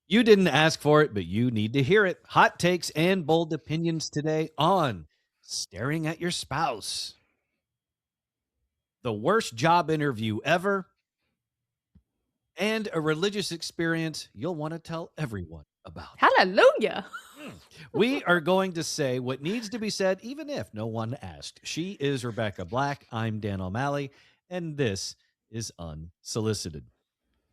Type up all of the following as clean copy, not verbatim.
You didn't ask for it, but you need to hear it. Hot takes and bold opinions today on staring at your spouse. The worst job interview ever and a religious experience you'll want to tell everyone about. Hallelujah. We are going to say what needs to be said, even if no one asked. She is Rebekah Black. I'm Dan O'Malley, and this is Unsolicited.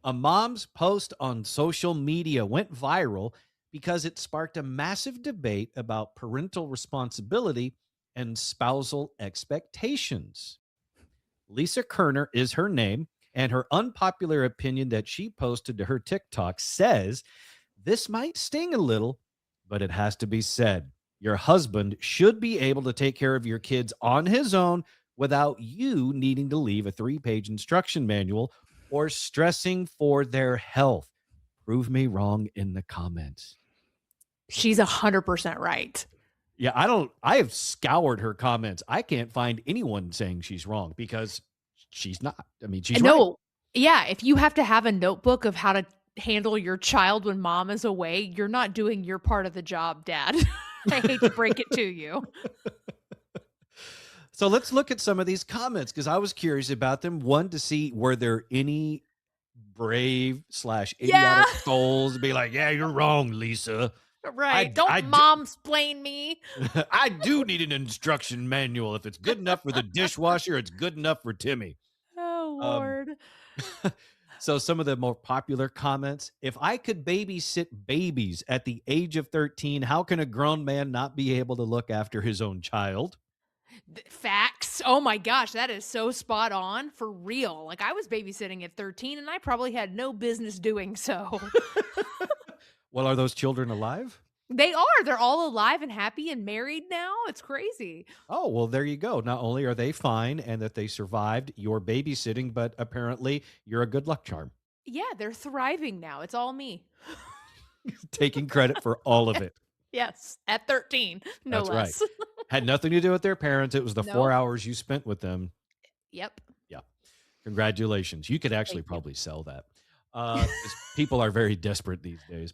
A mom's post on social media went viral because it sparked a massive debate about parental responsibility and spousal expectations. Lisa Kerner is her name, and her unpopular opinion that she posted to her TikTok says this might sting a little, but it has to be said. Your husband should be able to take care of your kids on his own without you needing to leave a 3-page instruction manual or stressing for their health. Prove me wrong in the comments. She's 100% right. Yeah, I have scoured her comments. I can't find anyone saying she's wrong because she's not. I mean, she's right. No. Yeah, if you have to have a notebook of how to handle your child when mom is away, you're not doing your part of the job, Dad. I hate to break it to you. So let's look at some of these comments because I was curious about them. One, to see were there any brave slash Yeah. idiotic souls to be like, yeah, you're wrong, Lisa. Right. I, Don't I, d- momsplain me. I do need an instruction manual. If it's good enough for the dishwasher, it's good enough for Timmy. Oh, Um, Lord. so some of the more popular comments: if I could babysit babies at the age of 13, how can a grown man not be able to look after his own child? Facts. Oh my gosh, that is so spot on for real. Like I was babysitting at 13 and I probably had no business doing so. Well, are those children alive? They are. They're all alive and happy and married now. It's crazy. Oh, well, there you go. Not only are they fine and that they survived your babysitting, but apparently you're a good luck charm, Yeah, they're thriving now. It's all me. taking credit for all of it. Yes, at 13, no That's right. less. Had nothing to do with their parents. It was the 4 Nope. hours you spent with them. Yep. Yeah. Congratulations. You could actually Thank you. probably sell that. 'Cause people are very desperate these days.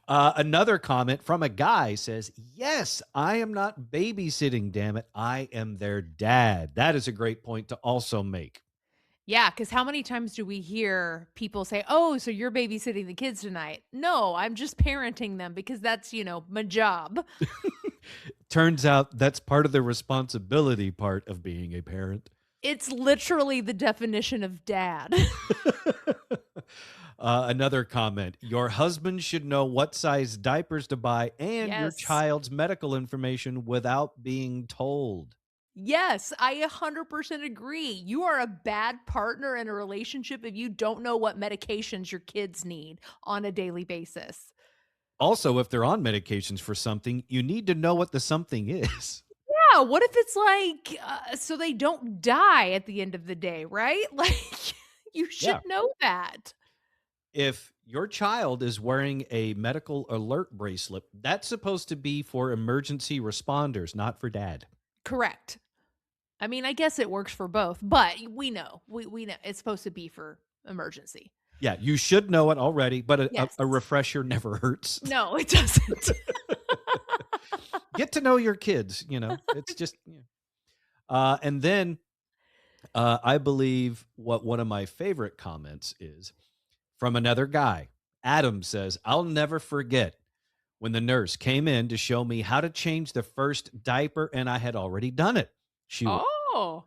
Another comment from a guy says, yes, I am not babysitting, damn it. I am their dad. That is a great point to also make. Yeah, because how many times do we hear people say, "Oh, so you're babysitting the kids tonight?" No, I'm just parenting them because that's, my job. Turns out that's part of the responsibility part of being a parent. It's literally the definition of dad. Another comment: your husband should know what size diapers to buy and your Yes. child's medical information without being told. Yes, I 100% agree. You are a bad partner in a relationship if you don't know what medications your kids need on a daily basis. Also, if they're on medications for something, you need to know what the something is. Yeah, what if it's like, so they don't die at the end of the day, right? Like, you should Yeah. know that. If your child is wearing a medical alert bracelet, that's supposed to be for emergency responders, not for dad. Correct. I mean, I guess it works for both, but we know. We know it's supposed to be for emergency. Yeah, you should know it already, but a, Yes. a refresher never hurts. No, it doesn't. Get to know your kids, it's just, and then I believe what one of my favorite comments is from another guy. Adam says, I'll never forget when the nurse came in to show me how to change the first diaper and I had already done it. She was Oh.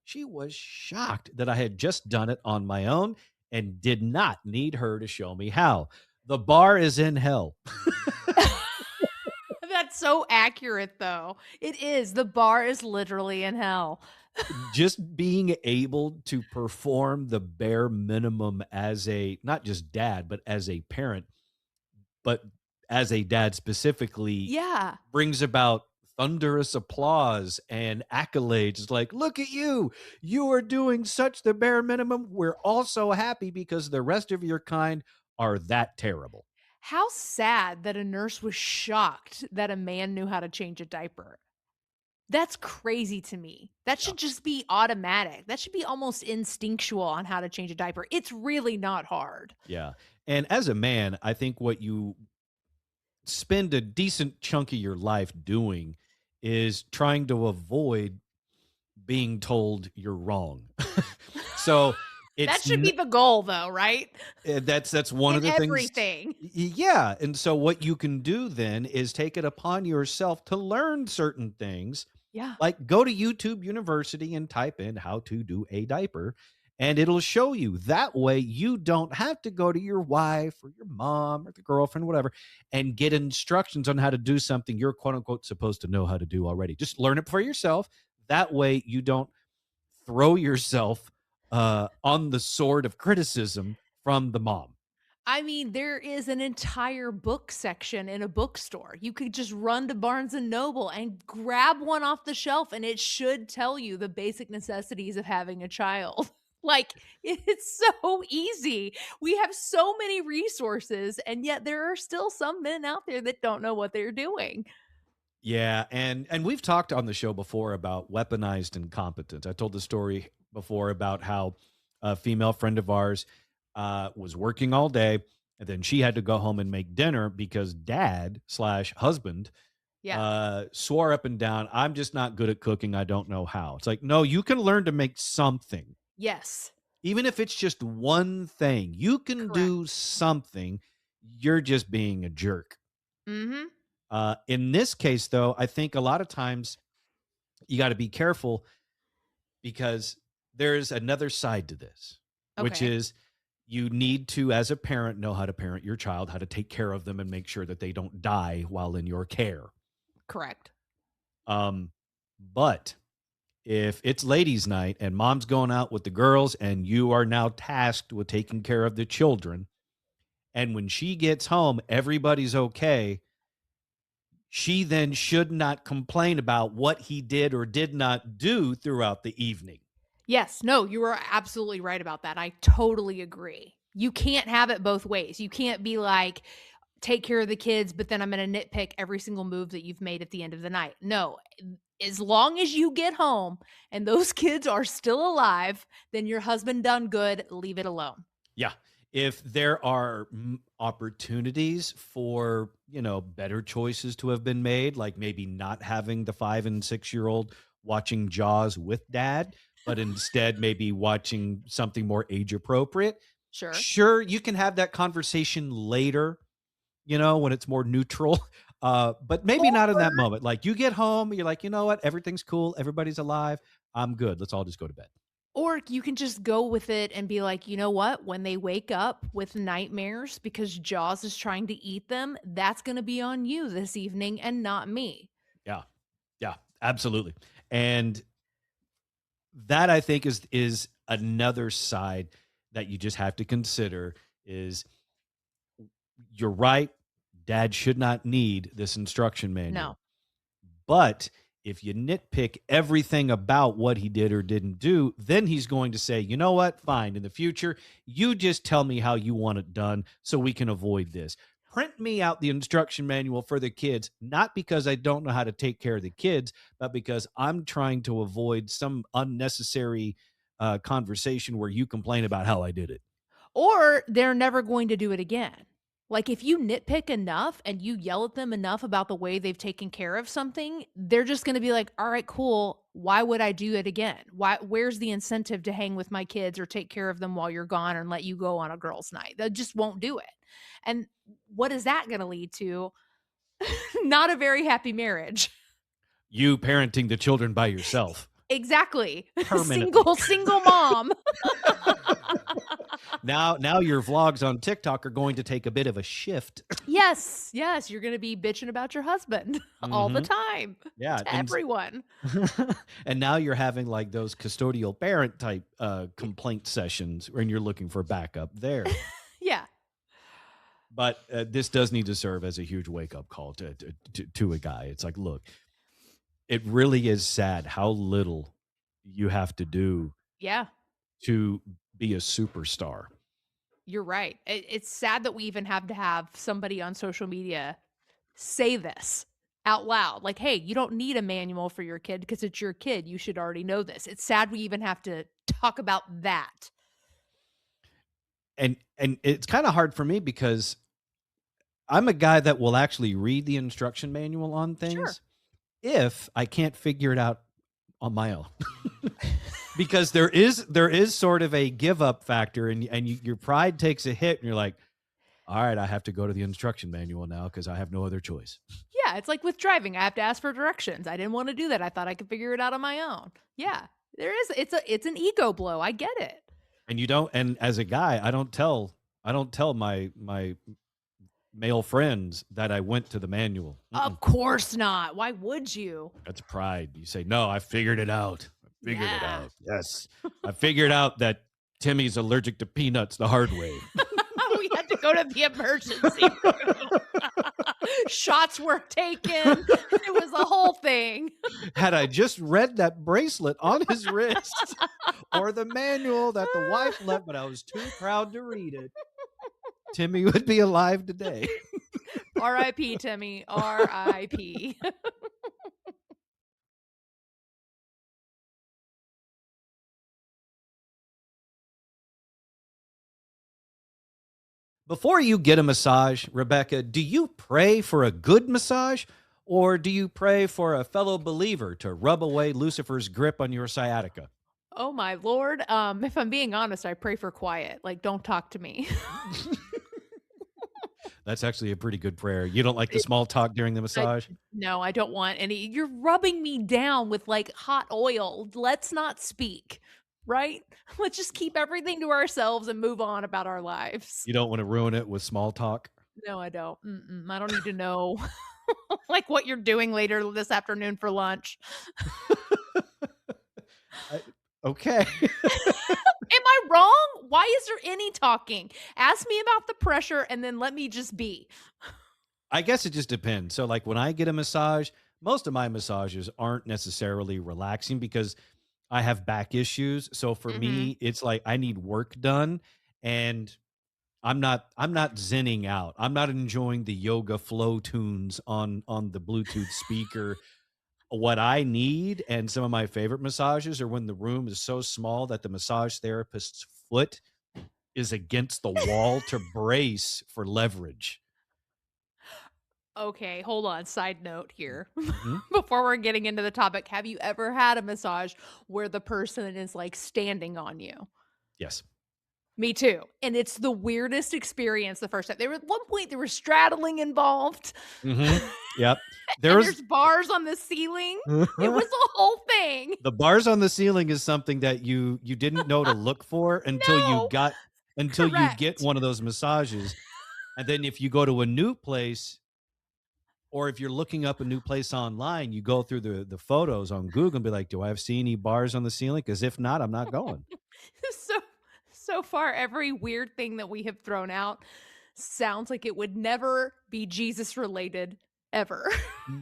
she was shocked that I had just done it on my own and did not need her to show me how. The bar is in hell. That's so accurate, though. It is. The bar is literally in hell. Just being able to perform the bare minimum as a not just dad, but as a parent, but as a dad specifically Yeah. brings about thunderous applause and accolades. It's like, look at you. You are doing such the bare minimum. We're all so happy because the rest of your kind are that terrible. How sad that a nurse was shocked that a man knew how to change a diaper. That's crazy to me. That Yeah. should just be automatic. That should be almost instinctual on how to change a diaper. It's really not hard. Yeah. And as a man, I think what you spend a decent chunk of your life doing is trying to avoid being told you're wrong. So That it's should be the goal though, right? that's one In of the things. everything. Yeah, and so what you can do then is take it upon yourself to learn certain things, Yeah. like go to YouTube University and type in how to do a diaper, and it'll show you. That way you don't have to go to your wife or your mom or the girlfriend, whatever, and get instructions on how to do something you're quote unquote supposed to know how to do already. Just learn it for yourself. That way you don't throw yourself on the sword of criticism from the mom. I mean, there is an entire book section in a bookstore. You could just run to Barnes and Noble and grab one off the shelf, and it should tell you the basic necessities of having a child. Like, it's so easy. We have so many resources, and yet there are still some men out there that don't know what they're doing. Yeah, and we've talked on the show before about weaponized incompetence. I told the story before about how a female friend of ours was working all day, and then she had to go home and make dinner because dad slash husband Yeah. swore up and down, "I'm just not good at cooking. I don't know how." It's like, no, you can learn to make something, Yes. even if it's just one thing. You can do Correct. something. You're just being a jerk. Mhm. In this case, though, I think a lot of times you got to be careful because there's another side to this, which Okay. is you need to, as a parent, know how to parent your child, how to take care of them and make sure that they don't die while in your care. Correct. Um, but if it's ladies' night and mom's going out with the girls and you are now tasked with taking care of the children, and when she gets home, everybody's okay, she then should not complain about what he did or did not do throughout the evening. Yes, no, you are absolutely right about that. I totally agree. You can't have it both ways. You can't be like, take care of the kids, but then I'm going to nitpick every single move that you've made at the end of the night. No, as long as you get home and those kids are still alive, then your husband done good. Leave it alone. Yeah. If there are opportunities for, better choices to have been made, like maybe not having the 5 and 6 year old watching Jaws with dad, but instead maybe watching something more age appropriate, Sure. sure, you can have that conversation later, when it's more neutral. But maybe not in that moment. Like you get home, you're like, you know what? Everything's cool. Everybody's alive. I'm good. Let's all just go to bed. Or you can just go with it and be like, you know what? When they wake up with nightmares because Jaws is trying to eat them, that's going to be on you this evening and not me. Yeah. Yeah. Absolutely. And that I think is another side that you just have to consider is you're right. Dad should not need this instruction No. manual. But if you nitpick everything about what he did or didn't do, then he's going to say, you know what? Fine. In the future, you just tell me how you want it done so we can avoid this. Print me out the instruction manual for the kids, not because I don't know how to take care of the kids, but because I'm trying to avoid some unnecessary conversation where you complain about how I did it. Or they're never going to do it again. Like if you nitpick enough and you yell at them enough about the way they've taken care of something, they're just going to be like, "All right, cool. Why would I do it again? Where's the incentive to hang with my kids or take care of them while you're gone and let you go on a girls' night?" They just won't do it. And what is that going to lead to? Not a very happy marriage. You parenting the children by yourself Exactly. permanently. Single mom. Now your vlogs on TikTok are going to take a bit of a shift. Yes, yes, you're gonna be bitching about your husband all the Mhm. time Yeah, to everyone. and now you're having, like, those custodial parent type, complaint sessions when you're looking for backup there. Yeah. But, this does need to serve as a huge wake-up call to a guy. It's like, look, it really is sad how little you have to do Yeah, to be a superstar. you're right. It's sad that we even have to have somebody on social media say this out loud. Like, "Hey, you don't need a manual for your kid because it's your kid. You should already know this." It's sad we even have to talk about that. And it's kind of hard for me because I'm a guy that will actually read the instruction manual on Sure. things if I can't figure it out on my own. Because there is sort of a give up factor, and your pride takes a hit and you're like, all right, I have to go to the instruction manual now because I have no other choice. Yeah, it's like with driving, I have to ask for directions. I didn't wanna do that. I thought I could figure it out on my own. Yeah, there is it's an ego blow. I get it. And you don't, and as a guy, I don't tell my male friends that I went to the manual. Mm-mm. Of course not. Why would you? That's pride. You say, no, I figured it out. I figured it Yeah. out. Yes. I figured out that Timmy's allergic to peanuts the hard way. We had to go to the emergency room. Shots were taken. It was a whole thing. Had I just read that bracelet on his wrist or the manual that the wife left, but I was too proud to read it, Timmy would be alive today. R.I.P. Timmy. R.I.P. Before you get a massage, Rebecca, do you pray for a good massage or do you pray for a fellow believer to rub away Lucifer's grip on your sciatica? Oh my lord. If I'm being honest, I pray for quiet. Like, don't talk to me. That's actually a pretty good prayer. You don't like the small talk during the I massage? no, I don't want any you're rubbing me down with, like, hot oil. Let's not speak, right? Let's just keep everything to ourselves and move on about our lives. You don't want to ruin it with small talk? No, I don't. Mm-mm, I don't need to know, like, what you're doing later this afternoon for lunch. I, okay. Am I wrong? Why is there any talking? Ask me about the pressure and then let me just be. I guess it just depends. So, like, when I get a massage, most of my massages aren't necessarily relaxing because I have back issues. So for Mhm. me, it's like I need work done, and I'm not zenning out. I'm not enjoying the yoga flow tunes on the Bluetooth speaker. What I need, and some of my favorite massages, are when the room is so small that the massage therapist's foot is against the wall to brace for leverage. Okay, hold on. Side note here. Mhm. Before we're getting into the topic, have you ever had a massage where the person is like standing on you? Yes. Me too. And it's the weirdest experience the first time. There was at one point there was straddling involved. Mhm. Yep. And There's there's bars on the ceiling. It was a whole thing. the bars on the ceiling is something that you didn't know to look for No. until you get Correct. one of those massages, and then if you go to a new place, or if you're looking up a new place online, you go through the photos on Google and be like, "Do I have seen any bars on the ceiling? Because if not, I'm not going." So so far every weird thing that we have thrown out sounds like it would never be Jesus related ever.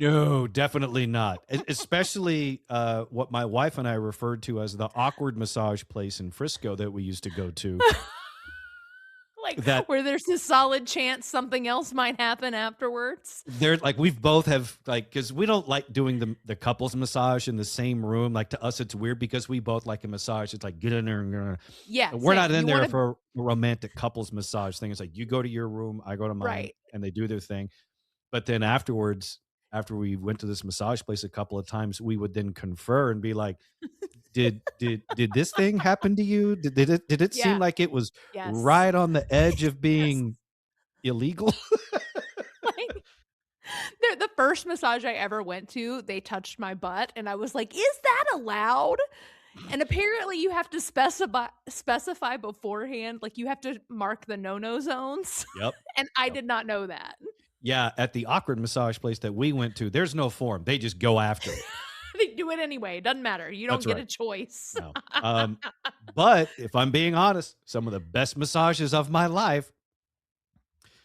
No, definitely not. Especially what my wife and I referred to as the awkward massage place in Frisco that we used to go to. Like, That where there's a solid chance something else might happen afterwards. they're like, we've both have, like, because we don't like doing the couples massage in the same room. Like, to us, it's weird because we both like a massage. It's like, get in there, Yeah, we're not same. in You there wanna for a romantic couples massage thing. It's like, you go to your room, I go to mine, right. and they do their thing. But then afterwards, after we went to this massage place a couple of times, we would then confer and be like, did this thing happen to you? Did it seem Yeah. like it was Yes. right on the edge of Yes. being illegal? Like, the first massage I ever went to, they touched my butt, and I was like, "Is that allowed?" And apparently you have to specify beforehand, like, you have to mark the no-no zones, Yep. and I Yep. did not know that. Yeah, at the awkward massage place that we went to, there's no form. They just go after it. They do it anyway, doesn't matter, you don't That's get a right. choice. No. But if I'm being honest, some of the best massages of my life.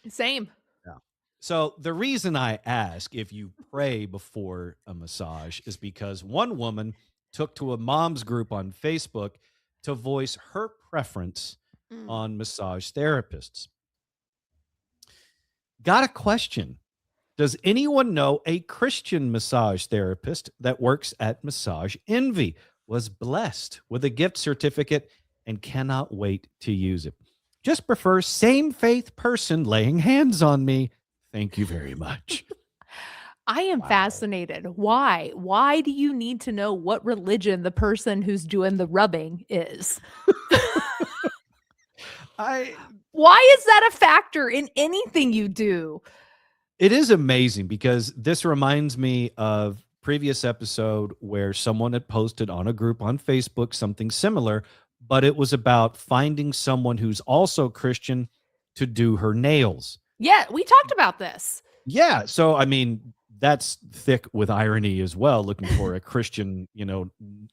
Same. Yeah. So the reason I ask if you pray before a massage is because one woman took to a mom's group on Facebook to voice her preference Mm. on massage therapists. Got a question. Does anyone know a Christian massage therapist that works at Massage Envy? Was blessed with a gift certificate and cannot wait to use it. Just prefer same faith person laying hands on me. Thank you very much. I am Wow. fascinated. Why? Why do you need to know what religion the person who's doing the rubbing is? I Why is that a factor in anything you do? It is amazing because this reminds me of previous episode where someone had posted on a group on Facebook something similar, but it was about finding someone who's also Christian to do her nails. Yeah, we talked about this. Yeah, so I mean, that's thick with irony as well, looking for a Christian,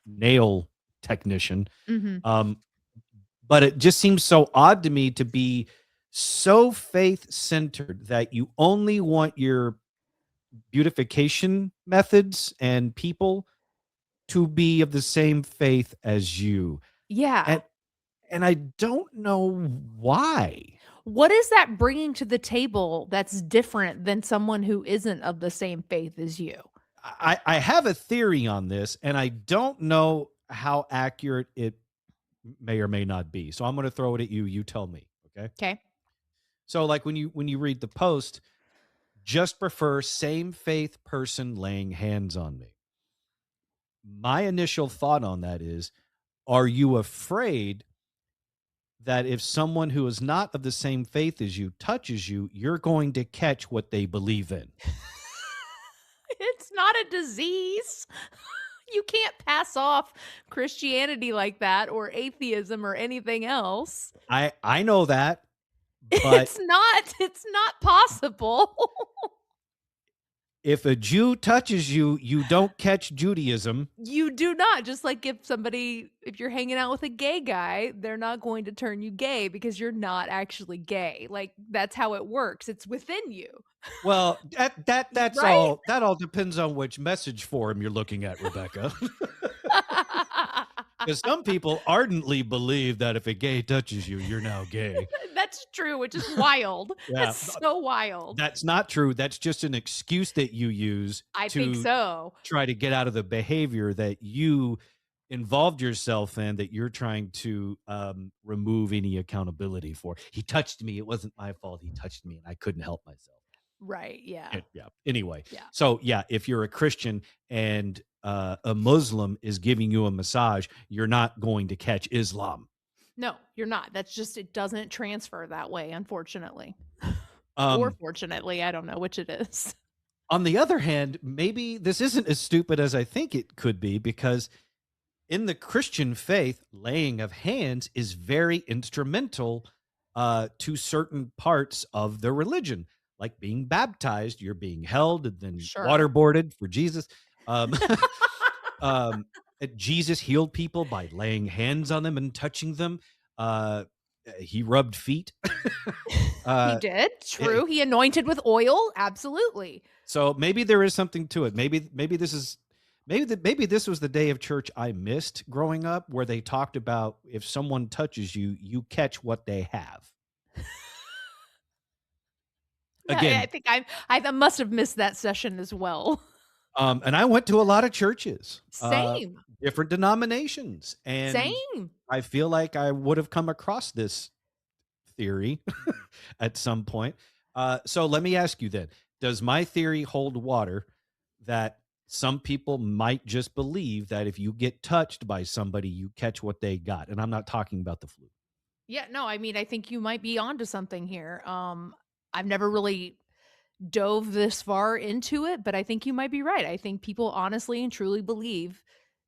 nail technician. Mhm. Um, but it just seems so odd to me to be so faith centered that you only want your beautification methods and people to be of the same faith as you. Yeah. And I don't know why. What is that bringing to the table that's different than someone who isn't of the same faith as you? I have a theory on this, and I don't know how accurate it may or may not be. So I'm going to throw it at you. You tell me. Okay. Okay. So like when you read the post, just prefer same faith person laying hands on me. My initial thought on that is, are you afraid that if someone who is not of the same faith as you touches you, you're going to catch what they believe in? It's not a disease. You can't pass off Christianity like that or atheism or anything else. I know that, but It's not possible. if a Jew touches you, you don't catch Judaism. You do not, just like if you're hanging out with a gay guy, they're not going to turn you gay because you're not actually gay. Like, that's how it works. It's within you, Well, that's right? all that all depends on which message forum you're looking at, Rebecca. Because some people ardently believe that if a gay touches you, you're now gay. That's true, which is wild. Yeah, That's so wild. that's not true. That's just an excuse that you use I think to so. try to get out of the behavior that you involved yourself in, that you're trying to remove any accountability for. He touched me. It wasn't my fault. He touched me and I couldn't help myself. Right, yeah. Yeah. Anyway, Yeah. so yeah, if you're a Christian and a Muslim is giving you a massage, you're not going to catch Islam. No, you're not. That's just it doesn't transfer that way, unfortunately. Or Um, fortunately, I don't know which it is. on the other hand, maybe this isn't as stupid as I think it could be, because in the Christian faith, laying of hands is very instrumental to certain parts of the religion, like being baptized. You're being held and then Sure. waterboarded for Jesus. Um, um, Jesus healed people by laying hands on them and touching them. He rubbed feet. He uh, did, eh, true. He anointed with oil, absolutely. so maybe there is something to it. Maybe this is maybe this was the day of church I missed growing up, where they talked about if someone touches you, you catch what they have. I Again, think I must have missed that session as well. and I went to a lot of churches, Same, different denominations, and same. I feel like I would have come across this theory at some point. So let me ask you then: does my theory hold water that some people might just believe that if you get touched by somebody, you catch what they got? And I'm not talking about the flu. Yeah, no, I mean, I think you might be onto something here. I've never really dove this far into it, but I think you might be right. I think people honestly and truly believe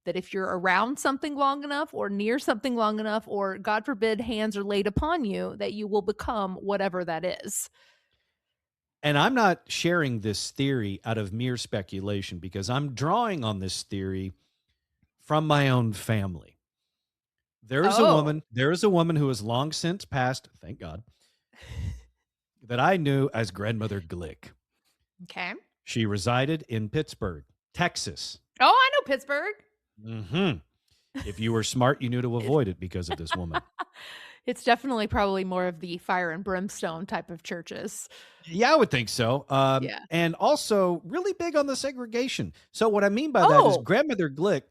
that if you're around something long enough or near something long enough, or God forbid, hands are laid upon you, that you will become whatever that is. And I'm not sharing this theory out of mere speculation, because I'm drawing on this theory from my own family. Oh, There is a woman who has long since passed, thank God, that I knew as Grandmother Glick. okay. She resided in Pittsburgh, Texas. Oh, I know Pittsburgh. Hmm. If you were smart, you knew to It avoid it because of this woman. It's definitely probably more of the fire and brimstone type of churches. Yeah, I would think so. Yeah. And also really big on the segregation. So what I mean by that is Oh! grandmother Glick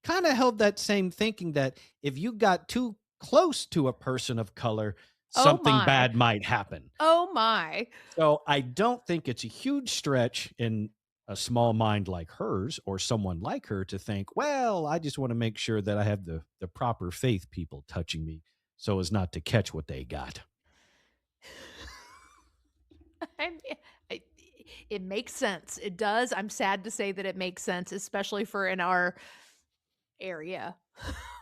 kind of held that same thinking that if you got too close to a person of color, Oh something my. bad might happen. Oh my. So I don't think it's a huge stretch in a small mind like hers or someone like her to think, well, I just want to make sure that I have the proper faith people touching me so as not to catch what they got. I mean, I it makes sense. It does. I'm sad to say that it makes sense, especially for in our area.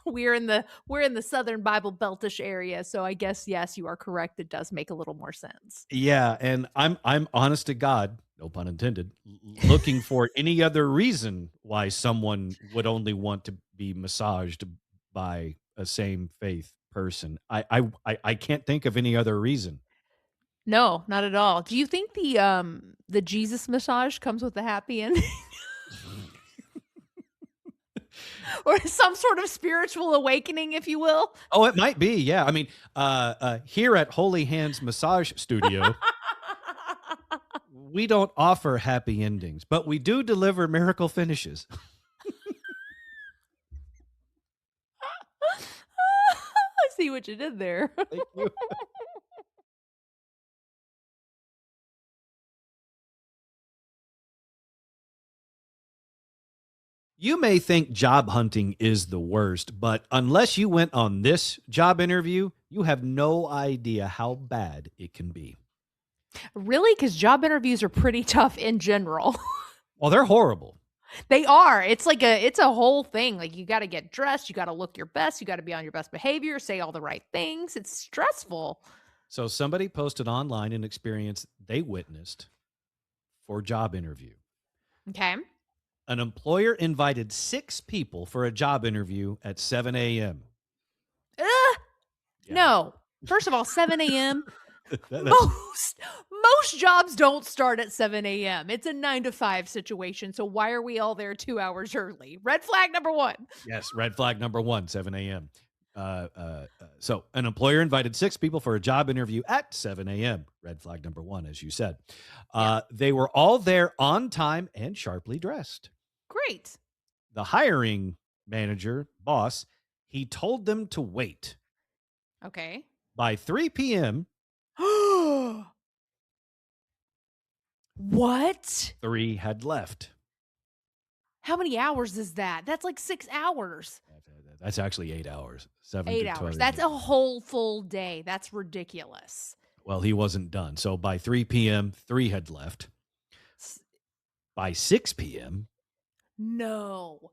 We're in the Southern Bible Beltish area, so I guess, yes, you are correct. It does make a little more sense. Yeah, and I'm honest to God, no pun intended, looking for any other reason why someone would only want to be massaged by a same faith person. I can't think of any other reason. No, not at all. Do you think the Jesus massage comes with a happy ending or some sort of spiritual awakening, if you will? Oh, it might be, yeah. I mean, here at Holy Hands Massage Studio, we don't offer happy endings, but we do deliver miracle finishes. I see what you did there. Thank you. You may think job hunting is the worst, but unless you went on this job interview, you have no idea how bad it can be. Really? Because job interviews are pretty tough in general. Well, they're horrible. They are. It's a whole thing. Like, you gotta get dressed, you gotta look your best, you gotta be on your best behavior, say all the right things. It's stressful. So somebody posted online an experience they witnessed for a job interview. Okay. An employer invited 6 people for a job interview at 7 a.m. Ugh, Yeah. no. First of all, 7 AM, That's most jobs don't start at 7 AM. It's a 9 to 5 situation, so why are we all there 2 hours early? Red flag number 1. yes, red flag number 1, 7 a.m. So an employer invited 6 people for a job interview at 7 a.m. Red flag number 1, as you said. Yeah. They were all there on time and sharply dressed. Great. The hiring manager, boss, he told them to wait. Okay. By 3 p.m., What? 3 had left. How many hours is that? That's like 6 hours. That's actually 8 hours, 7 8 to hours. 12. That's a whole full day. That's ridiculous. Well, he wasn't done. So by 3 p.m., 3 had left. S By 6 p.m., No.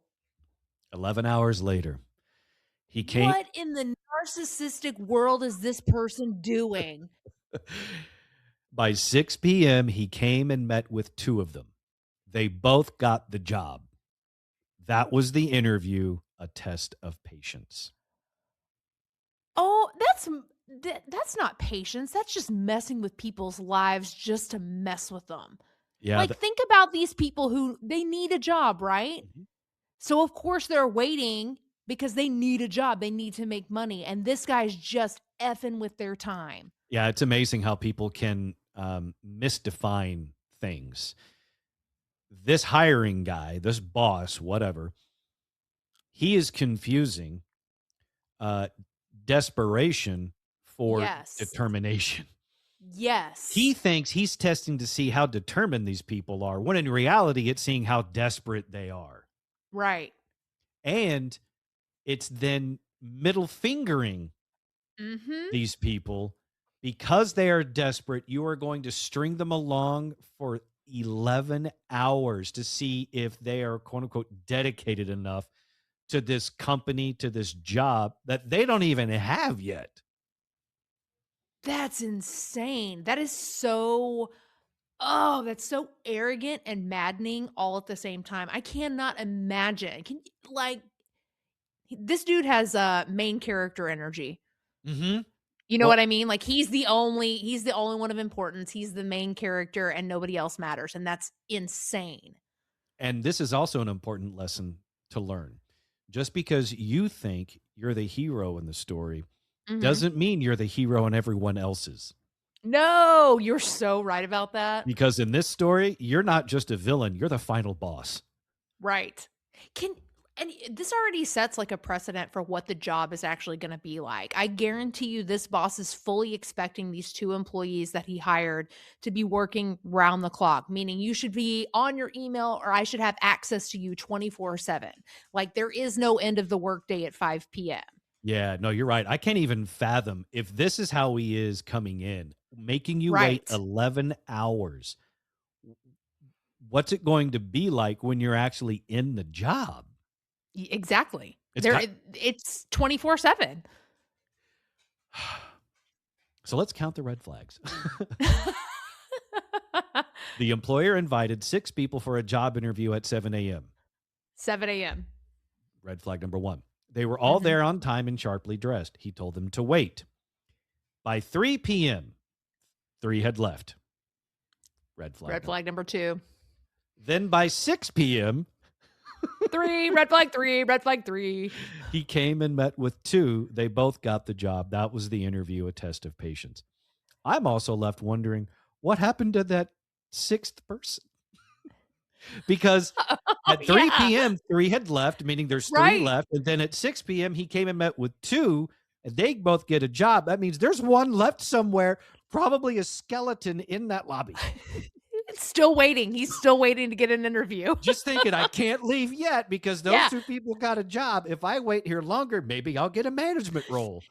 11 hours later, he came. What in the narcissistic world is this person doing? By 6 p.m., he came and met with 2 of them. They both got the job. That was the interview, a test of patience. Oh, that's not patience. That's just messing with people's lives just to mess with them. Yeah. Like, think about these people who they need a job, right? Mhm. So, of course, they're waiting because they need a job. They need to make money. And this guy's just effing with their time. Yeah, it's amazing how people can misdefine things. This hiring guy, this boss, whatever, he is confusing uh, desperation for Yes. determination. He Yes. thinks he's testing to see how determined these people are, when in reality, it's seeing how desperate they are. Right. And it's then middle fingering Mhm. these people because they are desperate. You are going to string them along for 11 hours to see if they are quote unquote dedicated enough to this company, to this job that they don't even have yet. That's insane. That is that's so arrogant and maddening all at the same time. I cannot imagine. This dude has, main character energy. Hmm. You know Well, what I mean? Like, he's the only one of importance. He's the main character and nobody else matters, and that's insane. and this is also an important lesson to learn. Just because you think you're the hero in the story Mhm. doesn't mean you're the hero and everyone else's. No, you're so right about that. Because in this story, you're not just a villain, you're the final boss. Right. Can this already sets, like, a precedent for what the job is actually gonna be like. I guarantee you this boss is fully expecting these 2 employees that he hired to be working round the clock, meaning you should be on your email or I should have access to you 24/7. Like, there is no end of the workday at 5 p.m. Yeah, no, you're right. I can't even fathom if this is how he is coming in, making you wait Right. 11 hours. What's it going to be like when you're actually in the job? Exactly. It's got It's 24/7. so let's count the red flags. The employer invited 6 people for a job interview at 7 a.m. 7 a.m. Red flag number 1. They were all Mhm. there on time and sharply dressed. He told them to wait. By 3 p.m., 3 had left. Red Red flag number. flag number 2. Then by 6 p.m., 3, red flag 3, red flag 3. he came and met with 2. They both got the job. That was the interview, a test of patience. I'm also left wondering what happened to that 6th person? Because Oh, at 3 yeah. p.m., 3 had left, meaning there's 3 Right. left. And then at 6 p.m., he came and met with 2, and they both get a job. That means there's 1 left somewhere, probably a skeleton in that lobby. It's still waiting. He's still waiting to get an interview. Just thinking, I can't leave yet because those Yeah. 2 people got a job. If I wait here longer, maybe I'll get a management role.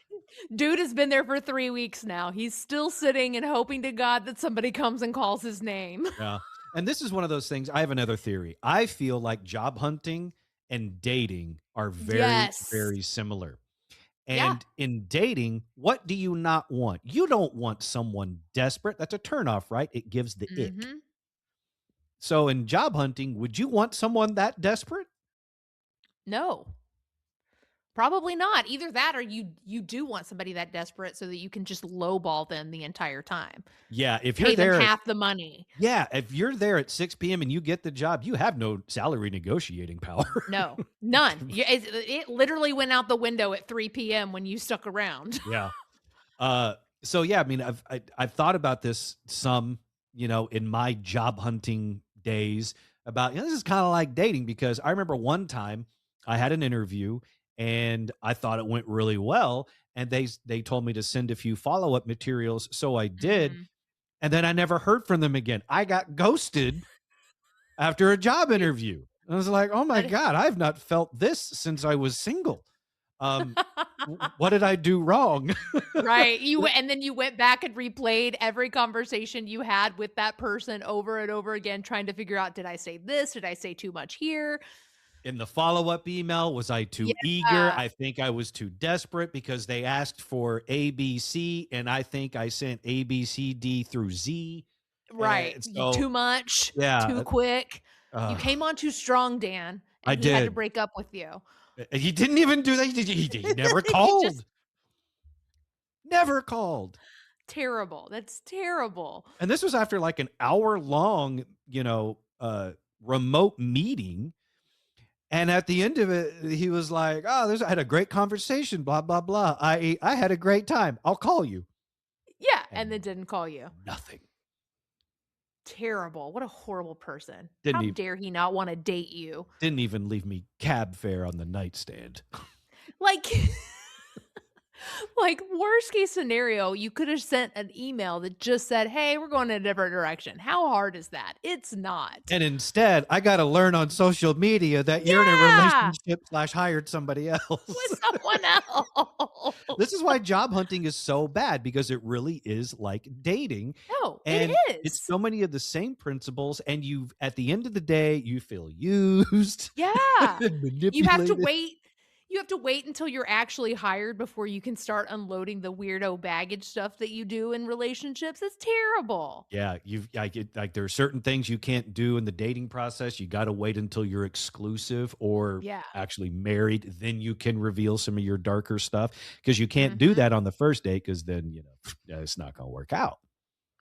Dude has been there for 3 weeks now. He's still sitting and hoping to God that somebody comes and calls his name. Yeah. And this is one of those things. I have another theory. I feel like job hunting and dating are very, Yes. very similar. Yeah. And in dating, what do you not want? You don't want someone desperate. That's a turnoff, right? It gives the ick. Mhm. So in job hunting, would you want someone that desperate? No. Probably not. Either that or you do want somebody that desperate so that you can just lowball them the entire time. Yeah, if you're Pay them there at half the money. yeah, if you're there at 6 p.m. and you get the job, you have no salary negotiating power. No. None. It literally went out the window at 3 p.m. when you stuck around. Yeah. So yeah, I mean, I've thought about this some, in my job hunting days about, this is kind of like dating because I remember one time I had an interview and I thought it went really well, and they told me to send a few follow-up materials, so I did, Mhm. and then I never heard from them again. I got ghosted after a job interview. I was like, "Oh my That god, I've not felt this since I was single. Um, what did I do wrong?" Right, and then you went back and replayed every conversation you had with that person over and over again, trying to figure out, "Did I say this? Did I say too much here?" In the follow-up email, was I too eager? Yeah, I think I was too desperate because they asked for ABC, and I think I sent A, B, C, D through Z. right. And You so, too much, too yeah, quick. You uh, came on too strong, Dan, I and he had to did. break up with you. He didn't even do that. He never He just called. Never called. terrible. That's terrible. And this was after like an hour-long, remote meeting. And at the end of it, he was like, "Oh, I had a great conversation, blah, blah, blah. I had a great time. I'll call you." Yeah, and then And didn't call you. nothing. Terrible. What a horrible person. Didn't How even dare he not wanna date you? didn't even leave me cab fare on the nightstand. Like like, worst case scenario, you could have sent an email that just said, "Hey, we're going in a different direction." How hard is that? It's not. And instead, I gotta learn on social media that you're in a Yeah, relationship/hired somebody else. with someone This else. is why job hunting is so bad because it really is like dating, No, it and it's is. so many of the same principles, and at the end of the day, you feel used Yeah. and You have to manipulated. wait you have to wait until you're actually hired before you can start unloading the weirdo baggage stuff that you do in relationships. It's terrible. Yeah, there are certain things you can't do in the dating process. You gotta wait until you're exclusive or Yeah. actually married, then you can reveal some of your darker stuff because you can't do Mhm. that on the first date because then, it's not gonna work out.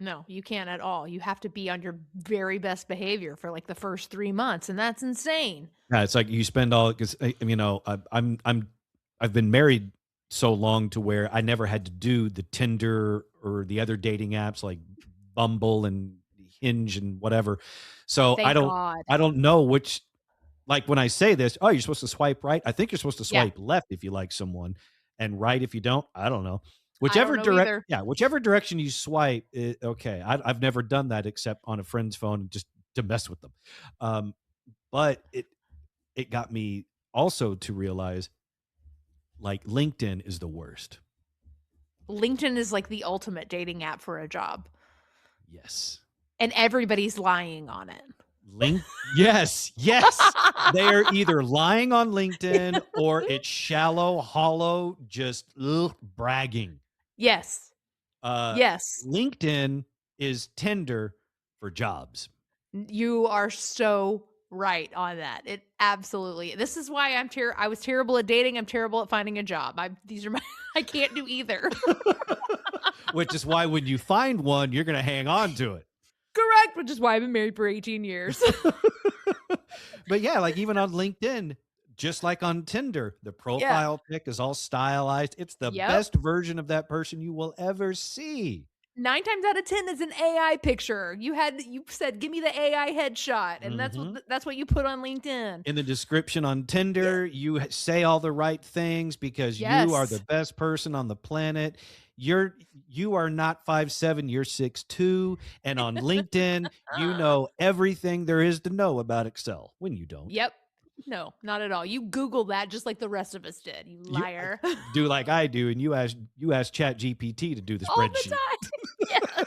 No, you can't at all. You have to be on your very best behavior for, like, the first 3 months, and that's insane. Yeah, it's like you spend all because I've been married so long to where I never had to do the Tinder or the other dating apps like Bumble and Hinge and whatever. So Thank God. I don't know which, like when I say this, oh, you're supposed to swipe right. I think you're supposed to Yeah, swipe left if you like someone and right if you don't. I don't know. I don't know either. Whichever direction you swipe, okay. I've never done that except on a friend's phone just to mess with them. Um, but it got me also to realize like LinkedIn is the worst. LinkedIn is like the ultimate dating app for a job, Yes. and everybody's lying on it. Yes, yes. They are either lying on LinkedIn or it's shallow, hollow, just bragging. Yes. Uh, Yes. LinkedIn is Tinder for jobs. You are so right on that. It absolutely. This is why I was terrible at dating, I'm terrible at finding a job. These are my I can't do either. Which is why when you find one, you're going to hang on to it. Correct, which is why I've been married for 18 years. But yeah, like even on LinkedIn, just like on Tinder, the Yeah. profile pic is all stylized. It's the Yep. best version of that person you will ever see. 9 times out of 10 is an AI picture. You said, "Give me the AI headshot," and Mhm. that's what you put on LinkedIn. In the description on Yeah. Tinder, you say all the right things because you are the Yes. best person on the planet. You are not 5'7", you're 6'2", and on LinkedIn, you know everything there is to know about Excel when you don't. Yep. No, not at all. You Google that just like the rest of us did, you You liar. do like I do, and you ask ChatGPT to do the All the spreadsheet. time. Yeah.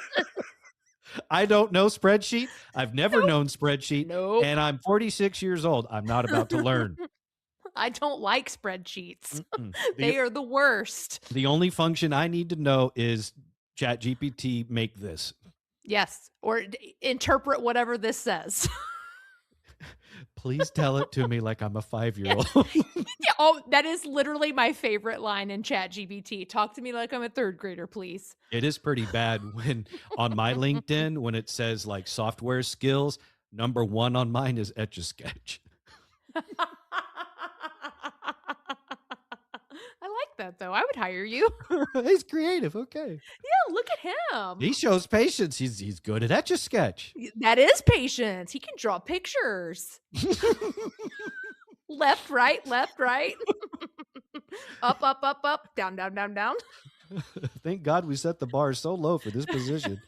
I don't know spreadsheet. I've never Nope. known spreadsheet, Nope. and I'm 46 years old. I'm not about to learn. I don't like spreadsheets. Mm-mm. They are the worst. The only function I need to know is ChatGPT make this. Yes, or interpret whatever this says. Please tell it to me like I'm a Yeah. 5-year-old. Yeah, oh, that is literally my favorite line in ChatGPT. "Talk to me like I'm a 3rd grader, please." It is pretty bad when on my LinkedIn, when it says like software skills, number 1 on mine is Etch a Sketch. I like that, though. I would hire you. He's creative. Okay. Yeah, look at him. He shows patience. He's good at Etch a Sketch. That is patience. He can draw pictures. Left, right, left, right. Up, up, up, up, down, down, down, down. Thank God we set the bar so low for this position.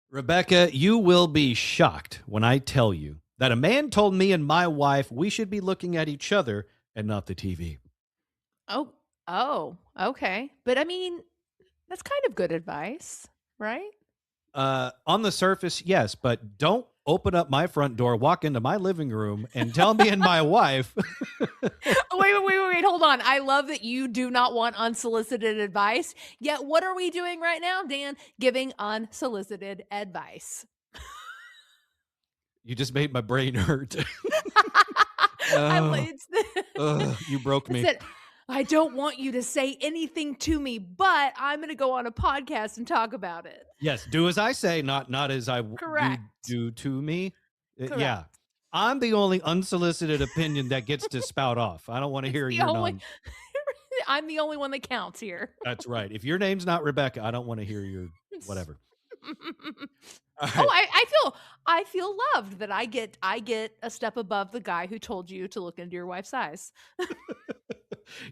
Rebecca, you will be shocked when I tell you that a man told me and my wife we should be looking at each other and not the TV. Oh, oh, okay. But I mean, that's kind of good advice, right? On the surface, yes, but don't open up my front door, walk into my living room, and tell me and my wife. Oh, wait, hold on. I love that you do not want unsolicited advice. Yet, what are we doing right now, Dan? Giving unsolicited advice. You just made my brain hurt. I Oh, like it's the you broke it me. said, "I don't want you to say anything to me, but I'm gonna go on a podcast and talk about it." Yes, do as I say, not as you Correct. do to me. Correct. Yeah, I'm the only unsolicited opinion that gets to spout off. I don't want to It's hear the your only non. I'm the only one that counts here. That's right. If your name's not Rebecca, I don't want to hear your whatever. All Oh, right. I feel loved that I get a step above the guy who told you to look into your wife's eyes.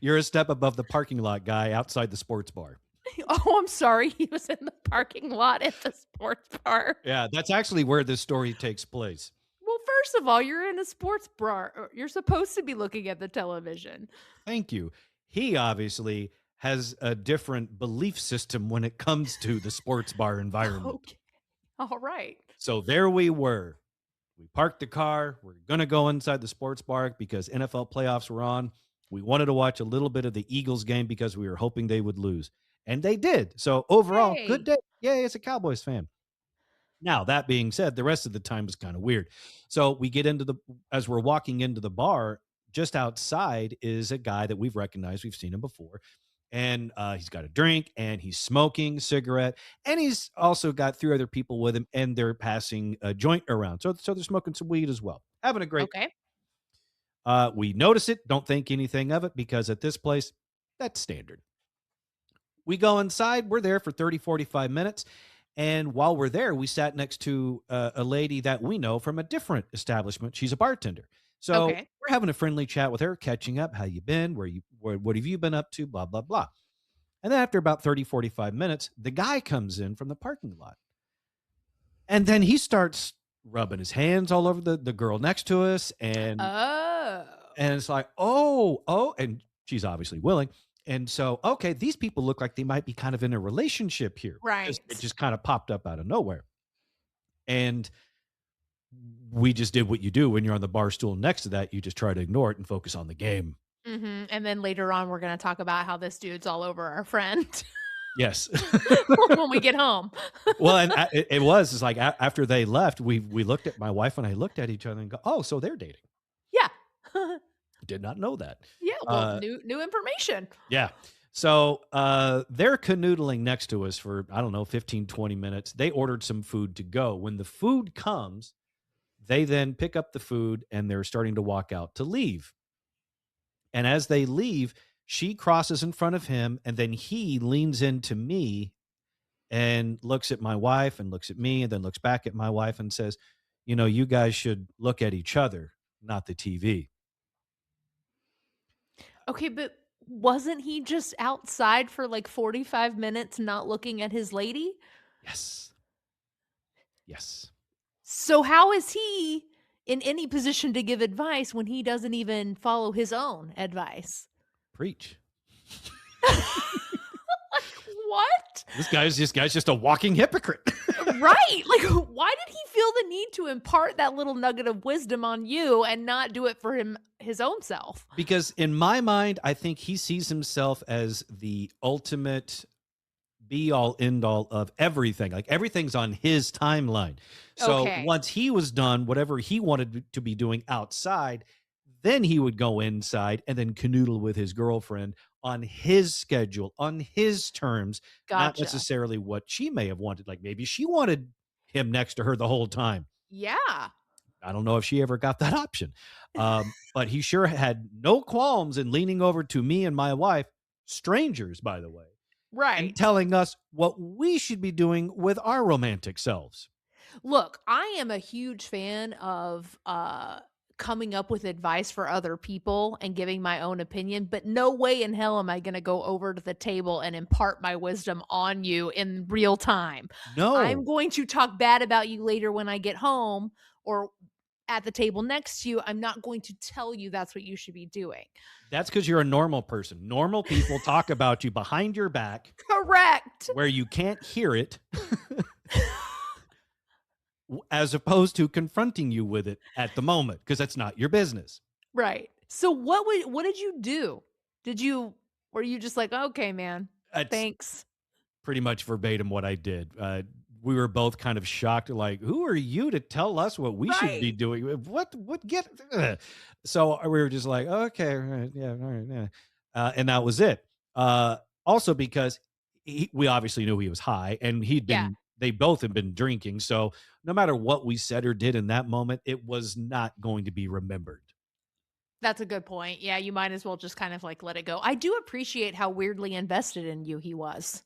You're a step above the parking lot guy outside the sports bar. Oh, I'm sorry, he was in the parking lot at the sports bar. Yeah, that's actually where this story takes place. Well, first of all, you're in a sports bar. You're supposed to be looking at the television. Thank you. He obviously has a different belief system when it comes to the sports bar environment. Okay. All right. So there we were. We parked the car. We're going to go inside the sports bar because NFL playoffs were on. We wanted to watch a little bit of the Eagles game because we were hoping they would lose. And they did. So overall, good Hey. day. Yay, as a Cowboys fan. Now, that being said, the rest of the time was kind of weird. So we get into as we're walking into the bar, just outside is a guy that we've recognized. We've seen him before. and he's got a drink, and he's smoking a cigarette, and he's also got 3 other people with him, and they're passing a joint around. So they're smoking some weed as well, having a great. Okay. We notice it, don't think anything of it because at this place, that's standard. We go inside, we're there for 30, 45 minutes. And while we're there, we sat next to a lady that we know from a different establishment. She's a bartender. So Okay. we're having a friendly chat with her, catching up. How you been? What have you been up to? Blah, blah, blah. And then after about 30, 45 minutes, the guy comes in from the parking lot. And then he starts rubbing his hands all over the girl next to us. Oh. And it's like, oh, and she's obviously willing. And so, okay, these people look like they might be kind of in a relationship here. It Right. just kind of popped up out of nowhere. And we just did what you do when you're on the bar stool next to that. You just try to ignore it and focus on the game. And then later on, we're gonna talk about how this dude's all over our friend Yes. when we get home. Well, and it was, it's like after they left, we looked at my wife and I looked at each other and go, oh, so they're dating. Yeah. Did not know that. Yeah, well, new information. Yeah. So they're canoodling next to us for, I don't know, 15, 20 minutes. They ordered some food to go. When the food comes, they then pick up the food and they're starting to walk out to leave. And as they leave, she crosses in front of him and then he leans into me and looks at my wife and looks at me and then looks back at my wife and says, you know, you guys should look at each other, not the TV. Okay, but wasn't he just outside for, like, 45 minutes not looking at his lady? Yes. Yes. So how is he in any position to give advice when he doesn't even follow his own advice? Preach. Like, what? This guy's just a walking hypocrite. Right, like, why did he feel the need to impart that little nugget of wisdom on you and not do it for his own self? Because in my mind, I think he sees himself as the ultimate be all end all of everything. Like everything's on his timeline. So Okay, once he was done, whatever he wanted to be doing outside, then he would go inside and then canoodle with his girlfriend on his schedule, on his terms, not gotcha. necessarily what she may have wanted. Like maybe she wanted him next to her the whole time. Yeah, I don't know if she ever got that option. But he sure had no qualms in leaning over to me and my wife, strangers, by the way, and right. telling us what we should be doing with our romantic selves. Look, I am a huge fan of, coming up with advice for other people and giving my own opinion, but no way in hell am I gonna go over to the table and impart my wisdom on you in real time. I'm No, going to talk bad about you later when I get home or at the table next to you. I'm not going to tell you that's what you should be doing. that's because you're a normal person. Normal people talk about you behind your back Correct. where you can't hear it, as opposed to confronting you with it at the moment, because that's not your business. Right. So what did you do? Were you just like, "Okay, man. That's Thanks." pretty much verbatim what I did. We were both kind of shocked, like, "Who are you to tell us what we should be Right. doing? What get?" So we were just like, "Okay, all right, yeah, all right, yeah," and that was it. Also, because we obviously knew he was high, and Yeah. they both had been drinking, so no matter what we said or did in that moment, it was not going to be remembered. That's a good point. Yeah, you might as well just kind of, like, let it go. I do appreciate how weirdly invested in you he was.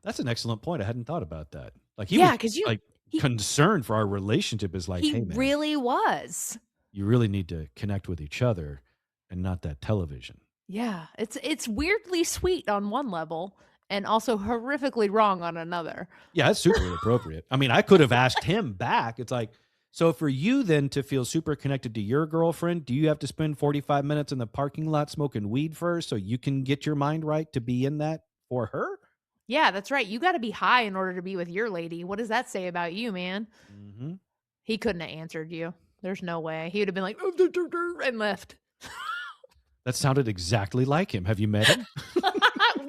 That's an excellent point. I hadn't thought about that. Like he was Yeah, because like he concerned for our relationship is like, he "Hey man, really was. you really need to connect with each other and not that television." Yeah, it's weirdly sweet on one level and also horrifically wrong on another. Yeah, that's super inappropriate. I mean, I could have asked him back. It's like, so for you then to feel super connected to your girlfriend, do you have to spend 45 minutes in the parking lot smoking weed first so you can get your mind right to be in that for her? Yeah, that's right. You gotta be high in order to be with your lady. What does that say about you, man? Mhm. He couldn't have answered you. There's no way. He would have been like, and left. That sounded exactly like him. Have you met him?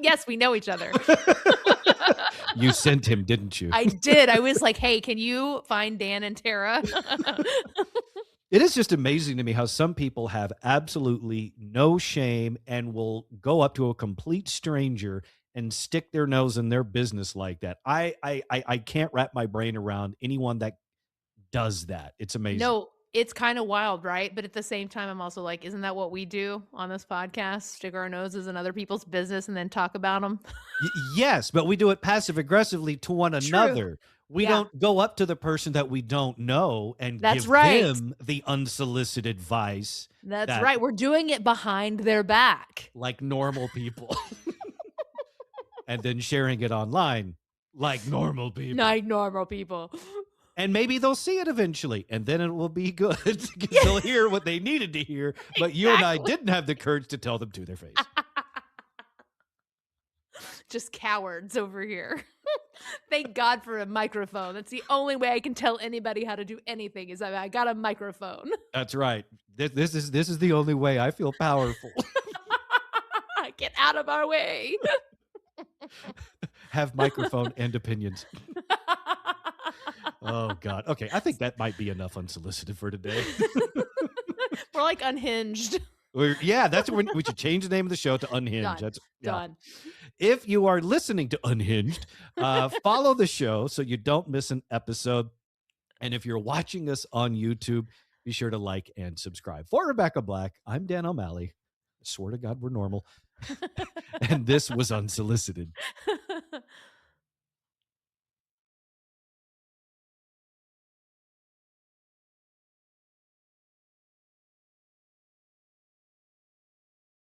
Yes, we know each other. You sent him, didn't you? I did. I was like, "Hey, can you find Dan and Tara?" It is just amazing to me how some people have absolutely no shame and will go up to a complete stranger and stick their nose in their business like that. I can't wrap my brain around anyone that does that. It's amazing. No, it's kinda wild, right? But at the same time, I'm also like, isn't that what we do on this podcast? Stick our noses in other people's business and then talk about them. Yes, but we do it passive aggressively to one True. another. We Yeah, don't go up to the person that we don't know and that's give right. them the unsolicited advice That's that right, we're doing it behind their back. like normal people and then sharing it online like normal people. Like normal people. And maybe they'll see it eventually, and then it will be good because Yeah, they'll hear what they needed to hear, but you and I exactly. didn't have the courage to tell them to their face. Just cowards over here. Thank God for a microphone. That's the only way I can tell anybody how to do anything is I got a microphone. That's right. This is the only way I feel powerful. Get out of our way. Have microphone and opinions. Oh god. Okay, I think that might be enough unsolicited for today. We're like unhinged. Yeah, that's when we should change the name of the show to Unhinged. Done. That's yeah. Done. If you are listening to Unhinged, follow the show so you don't miss an episode. And if you're watching us on YouTube, be sure to like and subscribe. For Rebekah Black, I'm Dan O'Malley. I swear to God, we're normal. And this was Unsolicited.